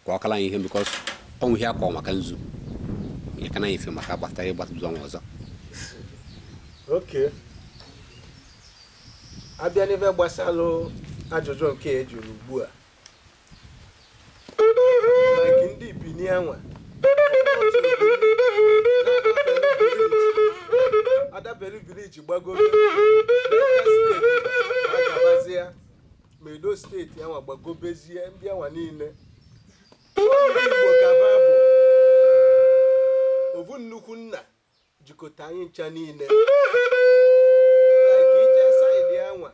ka ọ kala anyị ihe because ọnwụ ihe akọ maka nzu ya kana ife maka gbata ihe gbata ọnwa ọzọ. Okay. Abịa n'ife gbasalụ ajụjụ nke ejuru ugbu a. Like ndị Bini anwa. Adabelu village gbagoro. Agabazia. Medo steeti anwa gbagobezie ndị anwa niile. Igbo ka babụ. Ovu nnukwu nna jikọta anyị ncha niile. Like ije side anwa.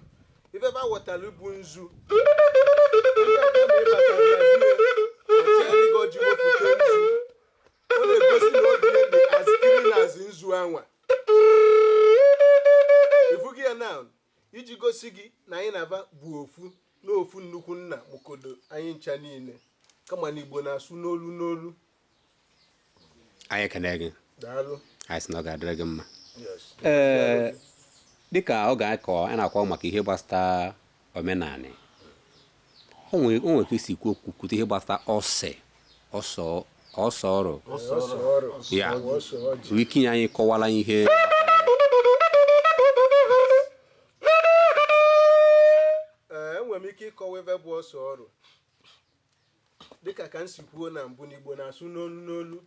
Ife ba wọtalụ bụ nzu. Ndị abịa ma ịbata na goji wepụta nzu. Ọ na-egosi na obi dị as clean as nzu anwa. Ifugi ya now iji gosi gị na anyị na-aba bụ ofu n'ofu nnukwu nna mụkodo anyị ncha niile. Kama na Igbo na-asụ n'olu n'olu. Anyị ekene gị. Daalụ. Anyị sị na ọ ga-adịrị gị mma. Yes. Dịka ọ ga-akọ a na-akọ maka ihe gbasara omenani. O nwere ka isi kwute ihe gbasara ọsọ ọrụ. Ya. Wiki anyị kọwala ihe. Enwere m ike ịkọwa ebe bụ ọsọ ọrụ. Dịka ka m si kwuo na mbụ n'Igbo na-asụ n'olu n'olu.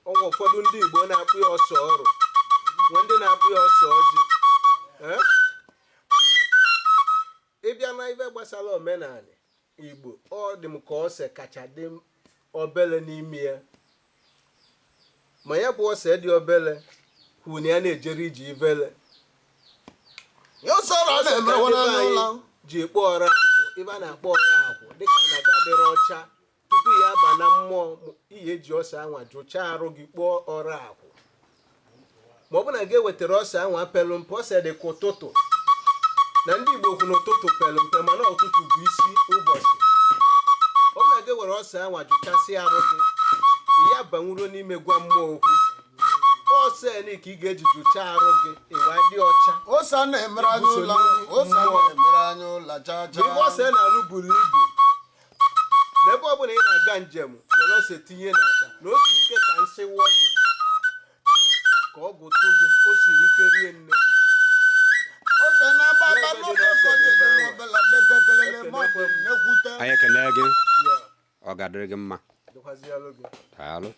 Ọnwa ụfọdụ ndị Igbo na-akpụ ya ọsọ ọrụ. Nwe ndị na-akpụ ya ọsọ ọjị. Ịbịa na ife gbasara omenala Igbo, ọ dị m ka ose kacha dị obele n'ime ya. Ma ya bụ ose dị obele kwụ na ya na-ejere iji ivele. Ji ekpo ọra akwụ, ibe a na-akpọ ọra akwụ dịka na gadịrị ọcha tupu ya aba na mmụọ ihe eji ọsa anwa jụchaa arụ gị kpọọ ọra akwụ. Ma ọ bụ na gị wetara ọsa anwa pelu mpe ose dị ka ụtụtụ. Na ndị Igbo kwu n'ụtụtụ pelu mpe mana ụtụtụ bụ isi ụbọchị. Ọ bụ na gị were ọsa anwa jụchasị arụ gị ya banwuro n'ime gwa mmụọ okwu. Ose ni ka ị ga-eji jụchaa arụ gị ịwa dị ọcha. Ose na-emere anyị ụlọ. Ose na-emere anyị ụlọ chacha. Ibe ose na-alụ buru ibu. N'ebe ọ bụla ị na-aga njem were ose tinye n'akpa na otu ike ka nsị wụọ gị ka ọ gụtụ gị o siri ike rie nne. Ose na-agbaba n'oge ụfọdụ ọbụla dekekelele mmadụ na-ekwute. Anyị ekene gị. Ọ ga-adịrị gị mma. Dịkwazialụ gị. Daalụ.